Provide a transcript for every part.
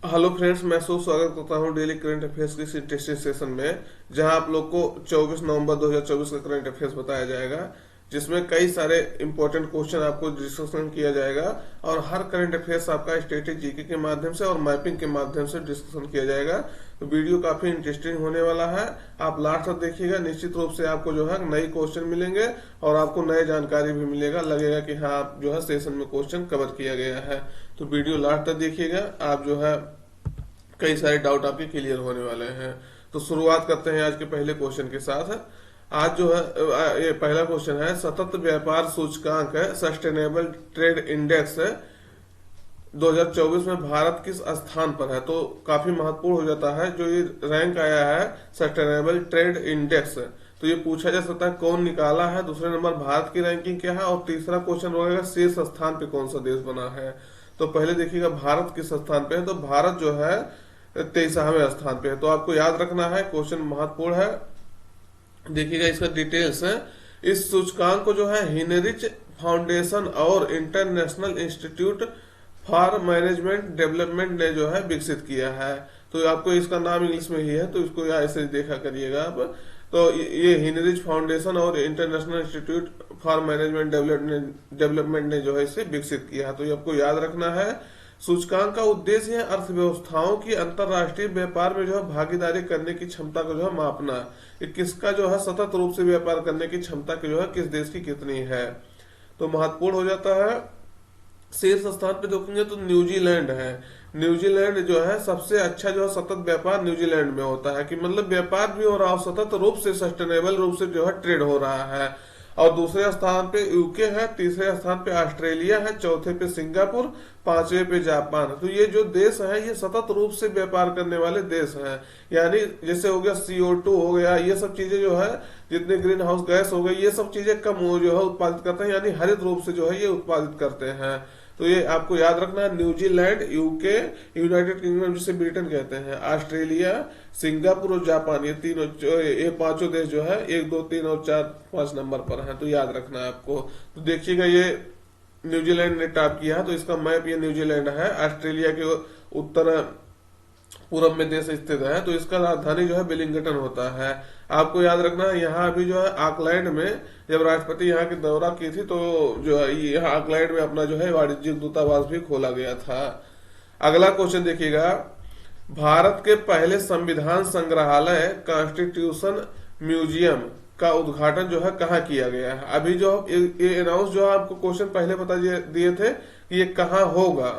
Hello friends, मैं स्वागत करता हूं डेली करंट अफेयर्स की इस टेस्टिंग सेशन में, जहां आप लोग को 24 नवंबर 2024 का करंट अफेयर्स बताया जाएगा, जिसमें कई सारे इंपॉर्टेंट क्वेश्चन आपको डिस्कशन किया जाएगा। और हर करंट अफेयर्स आपका स्टैटिक जीके के माध्यम से और मैपिंग के माध्यम से डिस्कशन किया जाएगा। तो वीडियो काफी इंटरेस्टिंग होने वाला है, आप लास्ट तक देखिएगा। निश्चित रूप से आपको जो है नई क्वेश्चन मिलेंगे और आपको नए जानकारी भी मिलेगा, लगेगा कि हाँ आप जो है सेशन में क्वेश्चन कवर किया गया है। तो वीडियो लास्ट तक देखिएगा, आप जो है कई सारे डाउट आपके क्लियर होने वाले हैं। तो शुरुआत करते हैं आज के पहले क्वेश्चन के साथ। आज जो है ये पहला क्वेश्चन है, सतत व्यापार सूचकांक है सस्टेनेबल ट्रेड इंडेक्स 2024 में भारत किस स्थान पर है। तो काफी महत्वपूर्ण हो जाता है जो ये रैंक आया है सस्टेनेबल ट्रेड इंडेक्स। तो ये पूछा जा सकता है कौन निकाला है, दूसरे नंबर भारत की रैंकिंग क्या है, और तीसरा क्वेश्चन रहेगा शीर्ष स्थान पे कौन सा देश बना है। तो पहले देखिएगा भारत किस स्थान पे है। तो भारत जो है 23वें स्थान पे है। तो आपको याद रखना है, क्वेश्चन महत्वपूर्ण है। देखिएगा इसका डिटेल्स है। इस सूचकांक को जो है हिनरिच फाउंडेशन और international institute for management development ने जो है विकसित किया है। तो आपको इसका नाम इंग्लिश में ही है, तो इसको ऐसे देखा करिएगा आप। तो ये हिनरिच फाउंडेशन और international institute for management development ने जो है इसे विकसित किया है। तो ये आपको याद रखना है। सूचकांक का उद्देश्य है अर्थव्यवस्थाओं की अंतरराष्ट्रीय व्यापार में जो है भागीदारी करने की क्षमता को जो है मापना। कि किसका जो है सतत रूप से व्यापार करने की क्षमता की जो है किस देश की कितनी है। तो महत्वपूर्ण हो जाता है। शीर्ष स्थान पे देखेंगे तो न्यूजीलैंड है। न्यूजीलैंड जो है सबसे अच्छा जो है सतत व्यापार न्यूजीलैंड में होता है, कि मतलब व्यापार भी हो रहा हो सतत रूप से, सस्टेनेबल रूप से जो है ट्रेड हो रहा है। और दूसरे स्थान पे यूके है, तीसरे स्थान पे ऑस्ट्रेलिया है, चौथे पे सिंगापुर, पांचवे पे जापान। तो ये जो देश है ये सतत रूप से व्यापार करने वाले देश हैं। यानी जैसे हो गया CO2 हो गया, ये सब चीजें जो है जितने ग्रीन हाउस गैस हो गई, ये सब चीजें कम हो जो है उत्पादित करते हैं, यानी हरित रूप से जो है ये उत्पादित करते हैं। तो ये आपको याद रखना है। न्यूजीलैंड, यूके, यूनाइटेड किंगडम जिसे ब्रिटेन कहते हैं, ऑस्ट्रेलिया, सिंगापुर और जापान, ये पांचों देश जो है 1, 2, 3 और 4, 5 नंबर पर है। तो याद रखना है आपको। तो देखिएगा ये न्यूजीलैंड ने टॉप किया है। तो इसका मैप ये न्यूजीलैंड है, ऑस्ट्रेलिया के उत्तर पूरब में देश स्थित है। तो इसका राजधानी जो है वेलिंगटन होता है। आपको याद रखना है यहाँ अभी जो है ऑकलैंड में जब राष्ट्रपति यहाँ की दौरा की थी, तो जो है यहाँ ऑकलैंड में अपना जो है वाणिज्यिक दूतावास भी खोला गया था। अगला क्वेश्चन देखिएगा, भारत के पहले संविधान संग्रहालय कॉन्स्टिट्यूशन म्यूजियम का उद्घाटन जो है कहाँ किया गया है। अभी जो ये अनाउंस जो है आपको क्वेश्चन पहले बता दिए थे कि ये कहाँ होगा,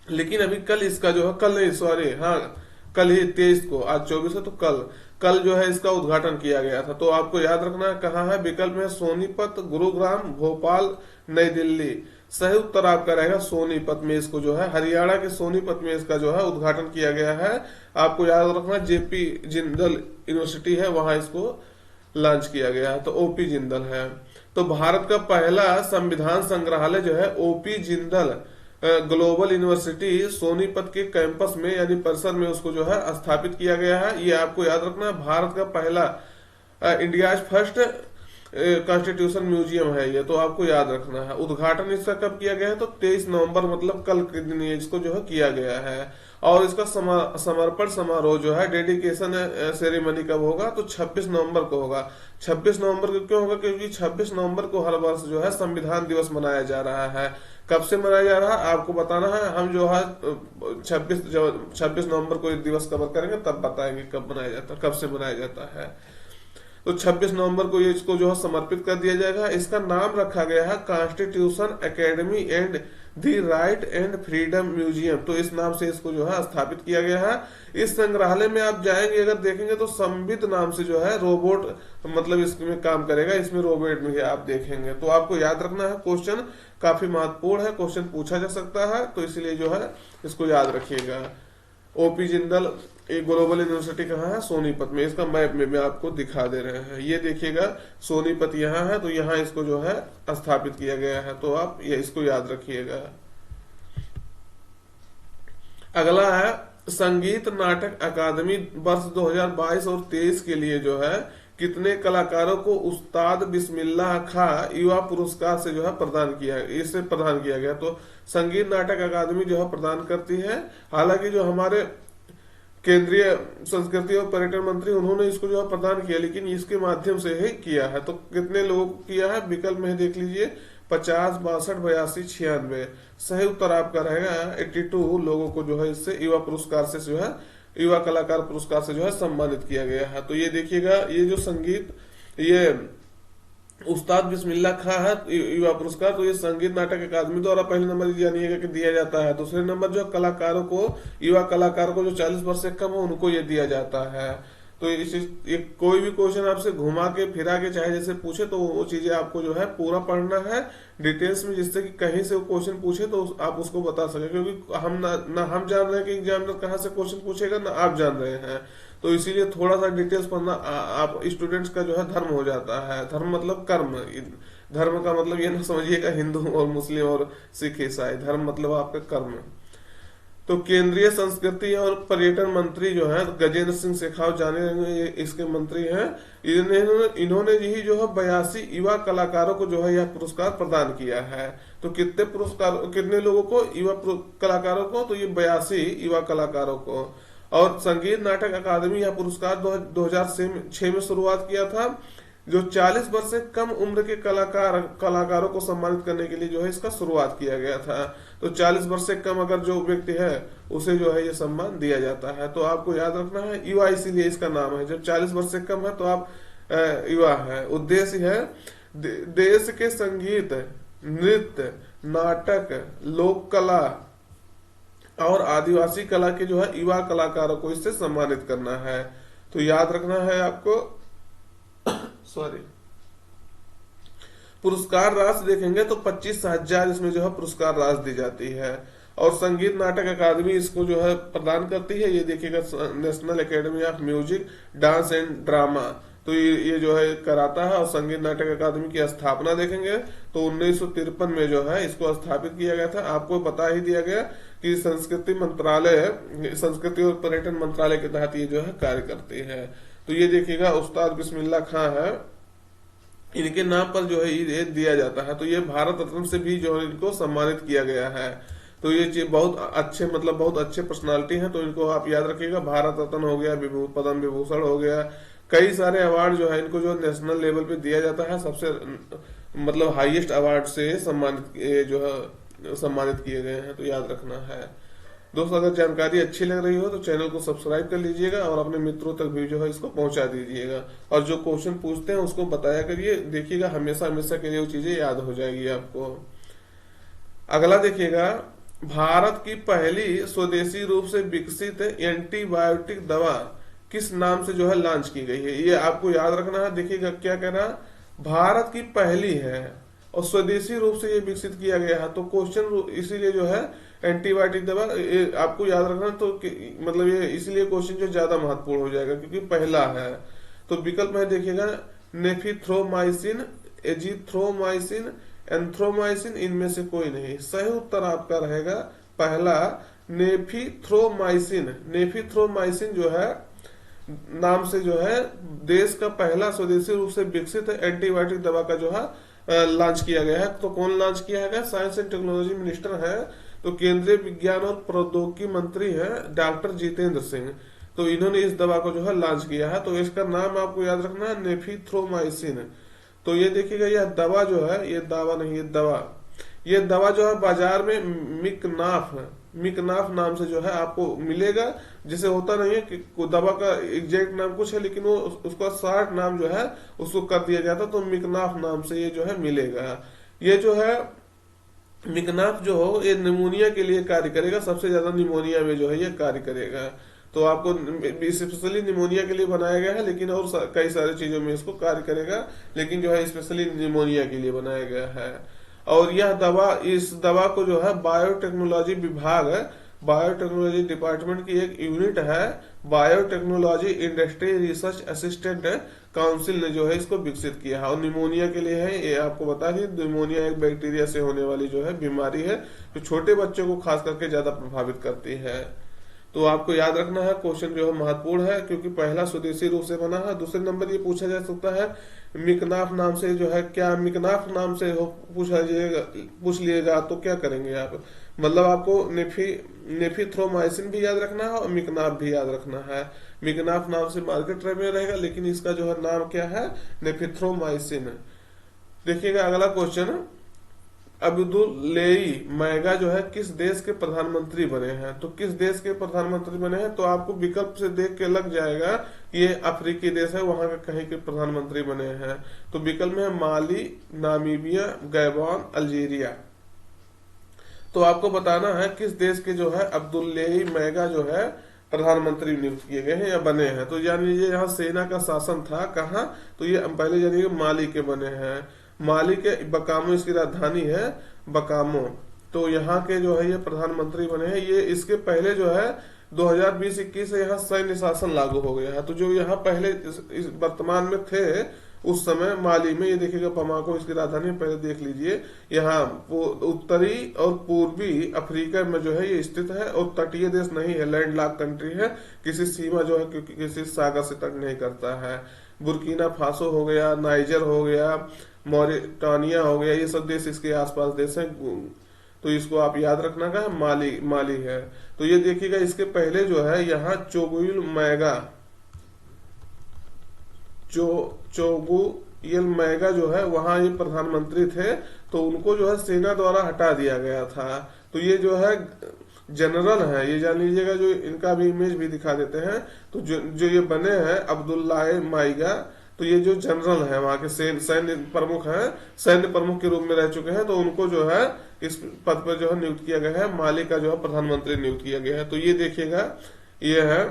लेकिन अभी कल इसका जो है, कल नहीं सॉरी, हाँ कल ही 23 को, आज 24 है तो कल जो है इसका उद्घाटन किया गया था। तो आपको याद रखना है कहाँ है। विकल्प में सोनीपत, गुरुग्राम, भोपाल, नई दिल्ली। सही उत्तर आपका रहेगा सोनीपत में। इसको जो है हरियाणा के सोनीपत में इसका जो है उद्घाटन किया गया है। आपको याद रखना JP जिंदल यूनिवर्सिटी है, वहां इसको लॉन्च किया गया है। तो OP जिंदल है। तो भारत का पहला संविधान संग्रहालय जो है OP Jindal global university Sonipat के कैंपस में यानी परिसर में उसको जो है स्थापित किया गया है। ये आपको याद रखना है। भारत का पहला इंडिया फर्स्ट कॉन्स्टिट्यूशन म्यूजियम है ये, तो आपको याद रखना है। उद्घाटन इसका कब किया गया है, तो 23 नवंबर मतलब कल के दिन इसको जो है किया गया है। और इसका समर्पण समारोह जो है डेडिकेशन सेरेमनी कब होगा, तो 26 नवंबर को होगा। 26 नवंबर को क्यों होगा, क्योंकि 26 नवंबर को हर वर्ष जो है संविधान दिवस मनाया जा रहा है। कब से मनाया जा रहा है आपको बताना है। हम जो है 26 नवंबर को दिवस कवर करेंगे, तब बताएंगे कब मनाया जाता है, कब से मनाया जाता है। तो 26 नवंबर को ये इसको जो है समर्पित कर दिया जाएगा। इसका नाम रखा गया है constitution academy and the right and freedom museum. तो इस नाम से इसको जो है स्थापित किया गया है। इस संग्रहालय में आप जाएंगे अगर देखेंगे तो संविद नाम से जो है रोबोट मतलब इसमें काम करेगा, इसमें रोबोट में आप देखेंगे। तो आपको याद रखना है, क्वेश्चन काफी महत्वपूर्ण है, क्वेश्चन पूछा जा सकता है, तो इसलिए जो है इसको याद रखिएगा। OP जिंदल एक ग्लोबल यूनिवर्सिटी कहाँ है, सोनीपत में। इसका मैप में आपको दिखा दे रहे हैं। ये देखिएगा सोनीपत यहाँ है, तो यहाँ इसको जो है स्थापित किया गया है। तो आप ये इसको याद रखिएगा। अगला है संगीत नाटक अकादमी वर्ष 2022 और 23 के लिए जो है कितने कलाकारों को उस्ताद बिस्मिल्लाह खां युवा पुरस्कार से जो है इससे प्रदान किया गया। तो संगीत नाटक अकादमी जो है प्रदान करती है। हालांकि जो हमारे केंद्रीय संस्कृति और पर्यटन मंत्री उन्होंने इसको जो है प्रदान किया, लेकिन इसके माध्यम से ही किया है। तो कितने लोगों को किया है, विकल्प में देख लीजिए 50, 62, 82, 96। सही उत्तर आपका रहेगा 82 लोगों को जो है इससे युवा पुरस्कार से जो है युवा कलाकार पुरस्कार से जो है सम्मानित किया गया है। तो ये देखिएगा, ये जो संगीत, ये उस्ताद बिस्मिल्लाह खां है युवा पुरस्कार, तो ये संगीत नाटक अकादमी द्वारा पहले नंबर जानिएगा कि दिया जाता है। दूसरे नंबर जो कलाकारों को, युवा कलाकारों को जो 40 वर्ष से कम हो उनको ये दिया जाता है। तो ये कोई भी क्वेश्चन आपसे घुमा के फिरा के चाहे जैसे पूछे तो वो चीजें आपको जो है पूरा पढ़ना है डिटेल्स में, जिससे कि कहीं से वो क्वेश्चन पूछे तो आप उसको बता सके। क्योंकि हम ना हम जान रहे हैं कि एग्जामिनर कहाँ से क्वेश्चन पूछेगा, ना आप जान रहे हैं। तो इसीलिए थोड़ा सा डिटेल्स पढ़ना आप स्टूडेंट्स का जो है धर्म हो जाता है। धर्म मतलब कर्म, धर्म का मतलब ये ना समझिएगा हिंदू और मुस्लिम और सिख ईसाई, धर्म मतलब आपका कर्म। तो केंद्रीय संस्कृति और पर्यटन मंत्री जो है गजेंद्र सिंह शेखावत, जाने रहेंगे इसके मंत्री हैं। इन्होंने ही जो है 82 युवा कलाकारों को जो है यह पुरस्कार प्रदान किया है। तो कितने लोगों को, युवा कलाकारों को, तो ये 82 युवा कलाकारों को। और संगीत नाटक अकादमी यह पुरस्कार 2006 में शुरुआत किया था। जो 40 वर्ष से कम उम्र के कलाकारों को सम्मानित करने के लिए जो है इसका शुरुआत किया गया था। तो 40 वर्ष से कम अगर जो व्यक्ति है उसे जो है ये सम्मान दिया जाता है। तो आपको याद रखना है युवा, इसीलिए इसका नाम है। जब 40 वर्ष से कम है तो आप युवा है। उद्देश्य है देश के संगीत, नृत्य, नाटक, लोक कला और आदिवासी कला के जो है युवा कलाकारों को इससे सम्मानित करना है। तो याद रखना है आपको। पुरस्कार राशि देखेंगे तो 25,000 इसमें जो है पुरस्कार राशि दी जाती है। और संगीत नाटक अकादमी इसको जो है प्रदान करती है। ये देखिएगा national academy of music, dance and drama, तो ये जो है कराता है। और संगीत नाटक अकादमी की स्थापना देखेंगे तो 1953 में जो है इसको स्थापित किया गया था। आपको बता ही दिया गया कि संस्कृति और पर्यटन मंत्रालय के तहत ये जो है कार्य करती है। तो ये देखिएगा उस्ताद बिस्मिल्लाह खां है, इनके नाम पर जो है ये दिया जाता है। तो ये भारत रत्न से भी जो है इनको सम्मानित किया गया है। तो ये चीज बहुत अच्छे, मतलब बहुत अच्छे पर्सनालिटी हैं। तो इनको आप याद रखिएगा, भारत रत्न हो गया, पद्म विभूषण हो गया, कई सारे अवार्ड जो है इनको जो नेशनल लेवल पे दिया जाता है। सबसे मतलब हाईएस्ट अवार्ड से सम्मानित किए गए हैं। तो याद रखना है दोस्तों। अगर जानकारी अच्छी लग रही हो तो चैनल को सब्सक्राइब कर लीजिएगा और अपने मित्रों तक भी जो है इसको पहुंचा दीजिएगा। और जो क्वेश्चन पूछते हैं उसको बताया करिए, देखिएगा हमेशा हमेशा के लिए वो चीजें याद हो जाएगी आपको। अगला देखिएगा, भारत की पहली स्वदेशी रूप से विकसित एंटीबायोटिक दवा किस नाम से जो है लॉन्च की गई है, ये आपको याद रखना है। देखिएगा क्या कहना, भारत की पहली है और स्वदेशी रूप से ये विकसित किया गया है। तो क्वेश्चन इसीलिए जो है एंटीबायोटिक दवा ये आपको याद रखना। तो मतलब ये इसलिए क्वेश्चन जो ज्यादा महत्वपूर्ण हो जाएगा क्योंकि पहला है। तो विकल्प में देखिएगा नेफिथ्रोमाइसिन, एजिथ्रोमाइसिन, एंथ्रोमाइसिन, इनमें से कोई नहीं। सही उत्तर आपका रहेगा पहला नेफिथ्रोमाइसिन। नेफिथ्रोमाइसिन जो है नाम से जो है देश का पहला स्वदेशी रूप से विकसित एंटीबायोटिक दवा का जो है लॉन्च किया गया है। तो कौन लॉन्च किया है? साइंस एंड टेक्नोलॉजी मिनिस्टर है, तो केंद्रीय विज्ञान और प्रौद्योगिकी मंत्री है डॉक्टर जितेंद्र सिंह। तो इन्होंने इस दवा को जो है लॉन्च किया है। तो इसका नाम आपको याद रखना है नेफिथ्रोमाइसिन। तो ये देखिएगा, यह दवा जो है, ये दावा नहीं, ये दवा जो है बाजार में मिकनाफ नाम से जो है आपको मिलेगा। जैसे होता नहीं है कि दवा का एग्जैक्ट नाम कुछ है लेकिन वो उसका शॉर्ट नाम जो है उसको कर दिया जाता, तो मिकनाफ नाम से ये जो है मिलेगा। ये जो है मिकनाफ जो हो ये निमोनिया के लिए कार्य करेगा, सबसे ज्यादा निमोनिया में जो है ये कार्य करेगा। तो आपको स्पेशली निमोनिया के लिए बनाया गया है, लेकिन और कई सारी चीजों में इसको कार्य करेगा, लेकिन जो है स्पेशली निमोनिया के लिए बनाया गया है। और यह दवा, इस दवा को जो है बायोटेक्नोलॉजी विभाग, बायोटेक्नोलॉजी डिपार्टमेंट की एक यूनिट है, biotechnology industry research assistant council ने जो है इसको विकसित किया है। और निमोनिया के लिए है, ये आपको बता दी, निमोनिया एक बैक्टीरिया से होने वाली जो है बीमारी है जो छोटे बच्चों को खास करके ज्यादा प्रभावित करती है। तो आपको याद रखना है, क्वेश्चन जो है महत्वपूर्ण है क्योंकि पहला स्वदेशी रूप से बना है। दूसरे नंबर ये पूछा जा सकता है मिकनाफ नाम से जो है, क्या मिकनाफ नाम से हो पूछ लिएगा तो क्या करेंगे आप? मतलब आपको नेफिथ्रोमाइसिन भी याद रखना है और मिकनाफ भी याद रखना है। मिकनाफ नाम से मार्केट में रहेगा, लेकिन इसका जो है नाम क्या है, नेफिथ्रोमाइसिन। देखिएगा अगला क्वेश्चन, अब्दुल्लेई मैगा जो है किस देश के प्रधानमंत्री बने हैं? तो किस देश के प्रधानमंत्री बने हैं, तो आपको विकल्प से देख के लग जाएगा कि ये अफ्रीकी देश है, वहां के कहीं के प्रधानमंत्री बने हैं। तो विकल्प में है माली, नामीबिया, गैबॉन, अल्जीरिया। तो आपको बताना है किस देश के जो है अब्दुल्लेई मैगा जो है प्रधानमंत्री नियुक्त किए गए हैं या बने हैं। तो जान लीजिए यहाँ सेना का शासन था कहाँ, तो ये पहले जानिए माली के बने हैं। माली के बकामो इसकी राजधानी है, बकामो। तो यहाँ के जो है ये प्रधानमंत्री बने हैं। ये इसके पहले जो है 2020-21 से यहाँ सैन्य शासन लागू हो गया है। तो जो यहाँ पहले इस वर्तमान में थे उस समय माली में, ये देखिएगा बमाको इसकी राजधानी, पहले देख लीजिए। यहाँ उत्तरी और पूर्वी अफ्रीका में जो है ये स्थित है और तटीय देश नहीं है, लैंड लॉक कंट्री है, किसी सीमा जो है किसी सागर से तक नहीं करता है। बुर्किना फासो हो गया, नाइजर हो गया, मॉरिटानिया हो गया, ये सब देश इसके आसपास देश हैं। तो इसको आप याद रखना का माली है। तो ये देखिएगा इसके पहले जो है यहाँ चोगुल मैगा चोगुयल मैगा जो है वहां ये प्रधानमंत्री थे, तो उनको जो है सेना द्वारा हटा दिया गया था। तो ये जो है जनरल है, ये जान लीजिएगा। जो इनका भी इमेज भी दिखा देते हैं। तो जो ये बने हैं अब्दुल्लाह माइगा, तो ये जो जनरल है वहां के सैन्य प्रमुख हैं, सैन्य प्रमुख के रूप में रह चुके हैं। तो उनको जो है इस पद पर जो है नियुक्त किया गया है, माली का जो है प्रधानमंत्री नियुक्त किया गया है। तो ये देखिएगा ये है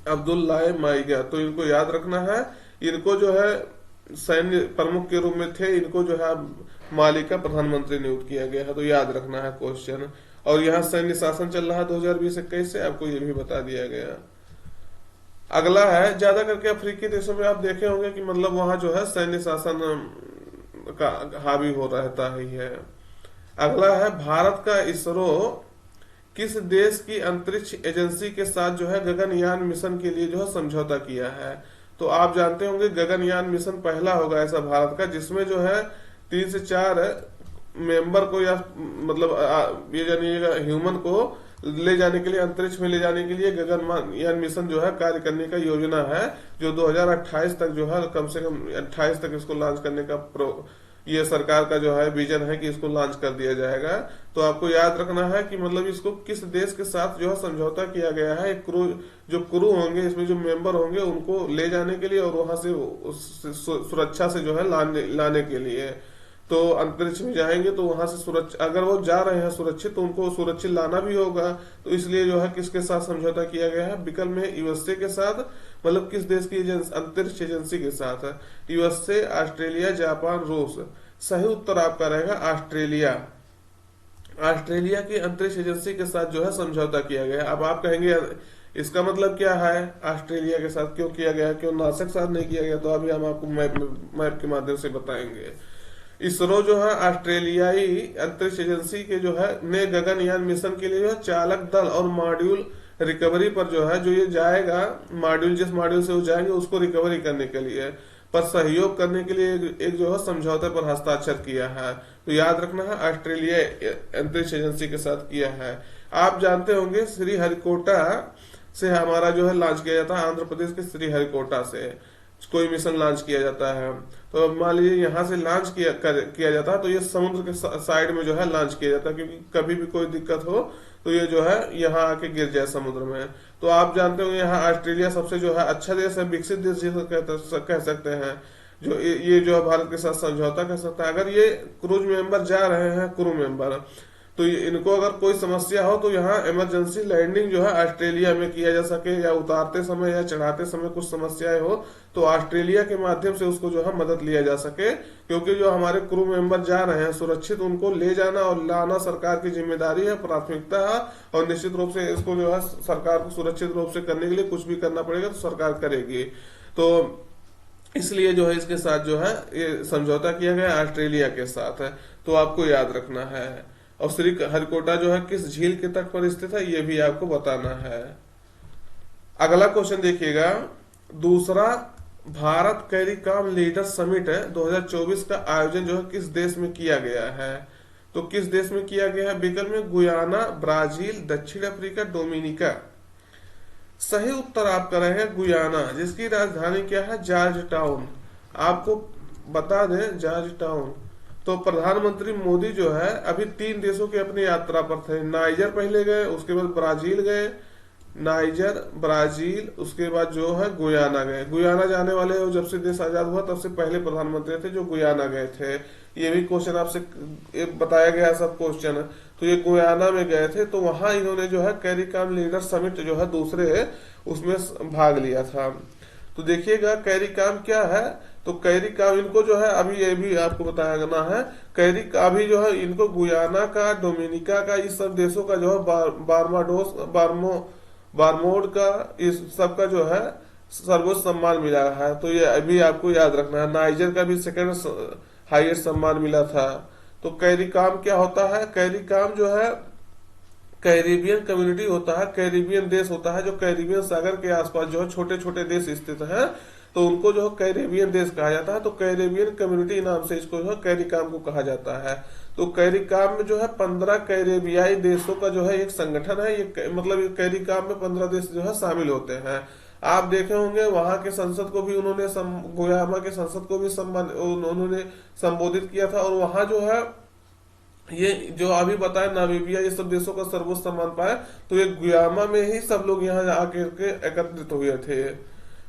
अब्दुल्लाह माइगा। तो इनको याद रखना है, इनको जो है सैन्य प्रमुख के रूप में थे, इनको जो है माली का प्रधानमंत्री नियुक्त किया गया है। तो याद रखना है क्वेश्चन। और यहाँ सैन्य शासन चल रहा है 2020-21 से, आपको ये भी बता दिया गया। अगला है, ज्यादा करके अफ्रीकी देशों में आप देखे होंगे कि मतलब वहां जो है सैन्य शासन का हावी हो रहता ही है। अगला है, भारत का इसरो किस देश की अंतरिक्ष एजेंसी के साथ जो है गगनयान मिशन के लिए जो है समझौता किया है? तो आप जानते होंगे गगनयान मिशन पहला होगा ऐसा भारत का जिसमें जो है 3 से 4 मेंबर को, या मतलब ये जानिएगा ह्यूमन को ले जाने के लिए, अंतरिक्ष में ले जाने के लिए गगनयान मिशन जो है कार्य करने का योजना है, जो 2028 तक जो है, कम से कम 28 तक इसको लॉन्च करने का ये सरकार का जो है विजन है कि इसको लॉन्च कर दिया जाएगा। तो आपको याद रखना है कि मतलब इसको किस देश के साथ जो है समझौता किया गया है। जो क्रू होंगे, इसमें जो मेंबर होंगे, उनको ले जाने के लिए और वहां से सुरक्षा से जो है लाने के लिए। तो अंतरिक्ष में जाएंगे तो वहां से सुरक्षा, अगर वो जा रहे हैं सुरक्षित, तो उनको सुरक्षित लाना भी होगा। तो इसलिए जो है किसके साथ समझौता किया गया है? विकल्प में यूएसए के साथ, मतलब किस देश की अंतरिक्ष एजेंसी के साथ है? यूएसए, ऑस्ट्रेलिया, जापान, रूस। सही उत्तर आपका रहेगा ऑस्ट्रेलिया। ऑस्ट्रेलिया की अंतरिक्ष एजेंसी के साथ जो है समझौता किया गया। अब आप कहेंगे इसका मतलब क्या है, ऑस्ट्रेलिया के साथ क्यों किया गया, क्यों नासा के साथ नहीं किया गया? तो अभी हम आपको मैप के माध्यम से बताएंगे। इसरो जो है ऑस्ट्रेलियाई अंतरिक्ष एजेंसी के जो है ने गगनयान मिशन के लिए जो है चालक दल और मॉड्यूल रिकवरी पर जो है, जो ये जाएगा मॉड्यूल, जिस मॉड्यूल से वो जाएंगे उसको रिकवरी करने के लिए पर सहयोग करने के लिए एक जो है समझौते पर हस्ताक्षर किया है। तो याद रखना है ऑस्ट्रेलिया अंतरिक्ष एजेंसी के साथ किया है। आप जानते होंगे श्रीहरिकोटा से हमारा जो है लॉन्च किया जाता है, आंध्र प्रदेश के श्रीहरिकोटा से कोई मिशन लॉन्च किया जाता है। तो मान लीजिए यहाँ से लॉन्च किया जाता है, तो ये समुद्र के साइड में जो है लॉन्च किया जाता है, क्योंकि कभी भी कोई दिक्कत हो तो ये जो है यहाँ आके गिर जाए समुद्र में। तो आप जानते होंगे यहाँ ऑस्ट्रेलिया सबसे जो है अच्छा देश है, विकसित देश जिसे कह सकते हैं, जो ये जो है भारत के साथ समझौता कर सकता है। अगर ये क्रूज मेंबर जा रहे हैं, क्रू मेंबर, तो इनको अगर कोई समस्या हो तो यहाँ इमरजेंसी लैंडिंग जो है ऑस्ट्रेलिया में किया जा सके, या उतारते समय या चढ़ाते समय कुछ समस्याएं हो तो ऑस्ट्रेलिया के माध्यम से उसको जो है मदद लिया जा सके। क्योंकि जो हमारे क्रू मेंबर जा रहे हैं सुरक्षित, उनको ले जाना और लाना सरकार की जिम्मेदारी है, प्राथमिकता है। और निश्चित रूप से इसको जो है सरकार को सुरक्षित रूप से करने के लिए कुछ भी करना पड़ेगा तो सरकार करेगी। तो इसलिए जो है इसके साथ जो है ये समझौता किया गया ऑस्ट्रेलिया के साथ है। तो आपको याद रखना है। और श्री हरिकोटा जो है किस झील के तट पर स्थित है, ये भी आपको बताना है। अगला क्वेश्चन देखिएगा, दूसरा भारत कैरिकॉम लीडर समिट 2024 का आयोजन जो है किस देश में किया गया है। तो किस देश में किया गया है, विकल्प में गुयाना, ब्राजील, दक्षिण अफ्रीका, डोमिनिका। सही उत्तर आपका रहेगा गुयाना, जिसकी राजधानी क्या है, जॉर्ज टाउन। आपको बता दें जॉर्ज टाउन। तो प्रधानमंत्री मोदी जो है अभी 3 देशों की अपनी यात्रा पर थे। नाइजर पहले गए, उसके बाद ब्राजील गए, नाइजर, ब्राजील, उसके बाद जो है गुयाना गए। गुयाना जाने वाले हो, जब से देश आजाद हुआ तब से पहले प्रधानमंत्री थे जो गुयाना गए थे। ये भी क्वेश्चन आपसे बताया गया सब क्वेश्चन। तो ये गुयाना में गए थे, तो वहां इन्होंने जो है कैरिकॉम लीडर समिट जो है दूसरे उसमें भाग लिया था। तो देखिएगा कैरिकॉम क्या है। तो कैरिकॉम इनको जो है अभी ये भी आपको बताया गया है, कैरिकॉम अभी जो है इनको गुयाना का, डोमिनिका का, इस सब देशों का जो है बारमाडोस, बारमोड का, इस सब का जो है सर्वोच्च सम्मान मिला है। तो ये अभी आपको याद रखना है। नाइजर का भी सेकंड हाईएस्ट सम्मान मिला था। तो कैरिकॉम क्या होता है, कैरिकॉम जो है कैरिबियन कम्युनिटी होता है, कैरिबियन देश होता है जो कैरिबियन सागर के आसपास जो है छोटे छोटे देश स्थित हैं, तो उनको जो है कैरिबियन देश कहा जाता है। तो कैरिबियन कम्युनिटी नाम से इसको जो है कैरिकॉम को कहा जाता है। तो कैरिकॉम में जो है 15 कैरेबियाई देशों का जो है एक संगठन है। ये मतलब कैरिकॉम में 15 देश जो है शामिल होते हैं। आप देखे होंगे वहां के संसद को भी उन्होंने गुयामा के संसद को भी उन्होंने संबोधित किया था। और वहां जो है ये जो अभी बताया नामीबिया, ये सब देशों का सर्वोच्च सम्मान पाया। तो ये गुयामा में ही सब लोग यहाँ आकर के एकत्रित हुए थे।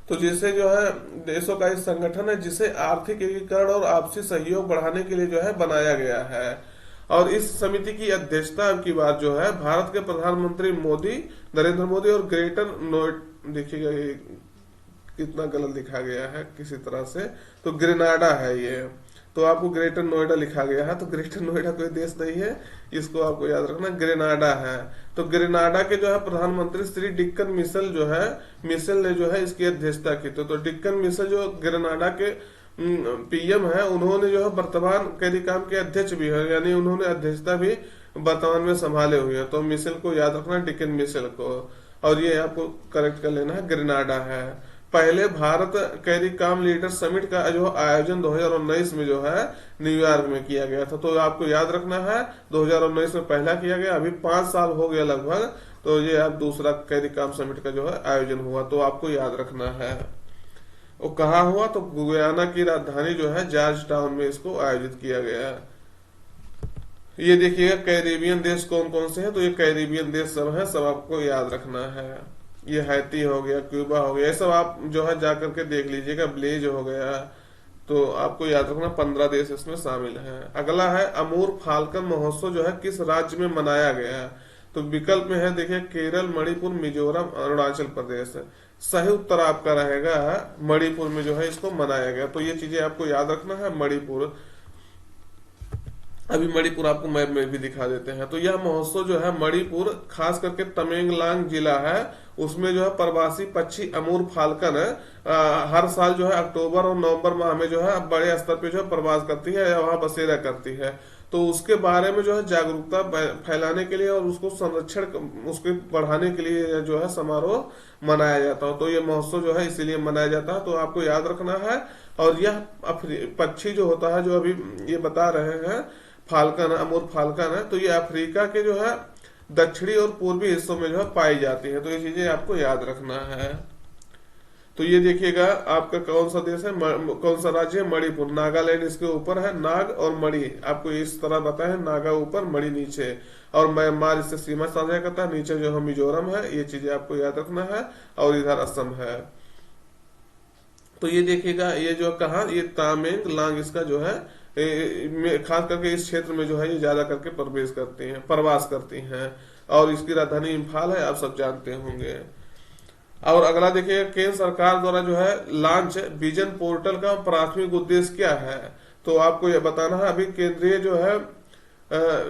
तो जिसे जो है देशों का एक संगठन है जिसे आर्थिक एकीकरण और आपसी सहयोग बढ़ाने के लिए जो है बनाया गया है। और इस समिति की अध्यक्षता अब की बार जो है भारत के प्रधानमंत्री मोदी, नरेंद्र मोदी, और ग्रेटर नोएडा, देखिएगा ये कितना गलत लिखा गया है किसी तरह से, तो ग्रेनाडा है ये। तो आपको ग्रेटर नोएडा लिखा गया है, तो ग्रेटर नोएडा कोई देश नहीं है, इसको आपको याद रखना, ग्रेनाडा है। तो ग्रेनाडा के जो है प्रधानमंत्री श्री डिक्कन मिशेल जो है, मिशेल ने जो है इसकी अध्यक्षता की। तो डिक्कन मिशेल जो ग्रेनाडा के पीएम है, उन्होंने जो है वर्तमान कैरिकॉम के अध्यक्ष भी है, यानी उन्होंने अध्यक्षता भी वर्तमान में संभाले हुए हैं। तो मिशेल को याद रखना, डिक्कन मिशेल को। और ये आपको करेक्ट कर लेना है, ग्रेनाडा है। पहले भारत कैरिकॉम लीडर समिट का जो आयोजन 2019 में जो है न्यूयॉर्क में किया गया था। तो आपको याद रखना है 2019 में पहला किया गया, अभी 5 साल हो गया लगभग। तो ये अब दूसरा कैरिकॉम समिट का जो है आयोजन हुआ, तो आपको याद रखना है वो कहाँ हुआ। तो गुयाना की राजधानी जो है जॉर्ज टाउन में इसको आयोजित किया गया। ये देखिएगा कैरिबियन देश कौन कौन से हैं। तो ये कैरिबियन देश सब है, सब आपको याद रखना है। ये हैती हो गया, क्यूबा हो गया, ये सब आप जो है जाकर के देख लीजिएगा। ब्लेज हो गया, तो आपको याद रखना 15 देश इसमें शामिल हैं। अगला है अमूर फाल्कन महोत्सव जो है किस राज्य में मनाया गया है। तो विकल्प में है देखिए केरल, मणिपुर, मिजोरम, अरुणाचल प्रदेश। सही उत्तर आपका रहेगा मणिपुर में जो है इसको मनाया गया। तो ये चीजें आपको याद रखना है, मणिपुर। अभी मणिपुर आपको मैप में भी दिखा देते हैं। तो यह महोत्सव जो है मणिपुर, खास करके तमेंगलांग जिला है, उसमें जो है प्रवासी पक्षी अमूर फाल्कन हर साल जो है अक्टूबर और नवंबर माह में जो है बड़े स्तर पे जो है प्रवास करती है या वहां बसेरा करती है। तो उसके बारे में जो है जागरूकता फैलाने के लिए और उसको संरक्षण, उसके बढ़ाने के लिए जो है समारोह मनाया जाता है। तो ये महोत्सव जो है इसीलिए मनाया जाता है, तो आपको याद रखना है। और यह पक्षी जो होता है, जो अभी ये बता रहे हैं फाल्कन, अमूर फाल्कन है, तो ये अफ्रीका के जो है दक्षिणी और पूर्वी हिस्सों में जो है पाई जाती है। तो ये चीजें आपको याद रखना है। तो ये देखिएगा आपका कौन सा देश है, कौन सा राज्य है, मणिपुर। नागालैंड इसके ऊपर है, नाग और मणि आपको इस तरह बताया है, नागा ऊपर मणि नीचे, और म्यांमार इससे सीमा साझा करता है। नीचे जो है मिजोरम है, ये चीजें आपको याद रखना है। और इधर असम है। तो ये देखिएगा ये जो कहा, ये तामेंग लांग इसका जो है खास करके इस क्षेत्र में जो है ये ज्यादा करके प्रवास करती हैं। और इसकी राजधानी इम्फाल है, आप सब जानते होंगे। और अगला देखिए केंद्र सरकार द्वारा जो है लॉन्च विजन पोर्टल का प्राथमिक उद्देश्य क्या है। तो आपको यह बताना है, अभी केंद्रीय जो है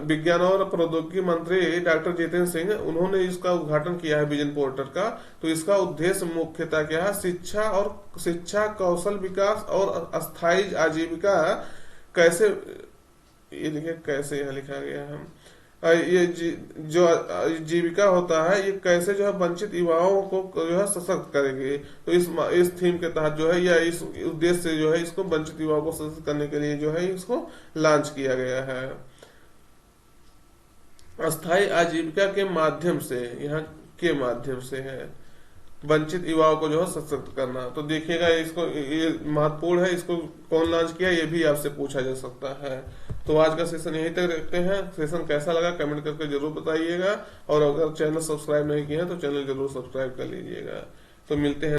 विज्ञान और प्रौद्योगिकी मंत्री डॉक्टर जितेंद्र सिंह, उन्होंने इसका उद्घाटन किया है विजन पोर्टल का। तो इसका उद्देश्य मुख्यतः क्या है, शिक्षा, कौशल विकास और अस्थायी आजीविका कैसे, ये देखिए कैसे यहाँ लिखा गया है, जो जीविका होता है ये कैसे जो है वंचित युवाओं को जो है सशक्त करेगी। तो इस थीम के तहत जो है या इस उद्देश्य से जो है इसको वंचित युवाओं को सशक्त करने के लिए जो है इसको लॉन्च किया गया है। अस्थायी आजीविका के माध्यम से, यहाँ के माध्यम से है वंचित युवाओं को जो है सशक्त करना। तो देखिएगा इसको, ये महत्वपूर्ण है, इसको कौन लॉन्च किया ये भी आपसे पूछा जा सकता है। तो आज का सेशन यहीं तक रखते हैं। सेशन कैसा लगा कमेंट करके जरूर बताइएगा, और अगर चैनल सब्सक्राइब नहीं किया है तो चैनल जरूर सब्सक्राइब कर लीजिएगा। तो मिलते हैं।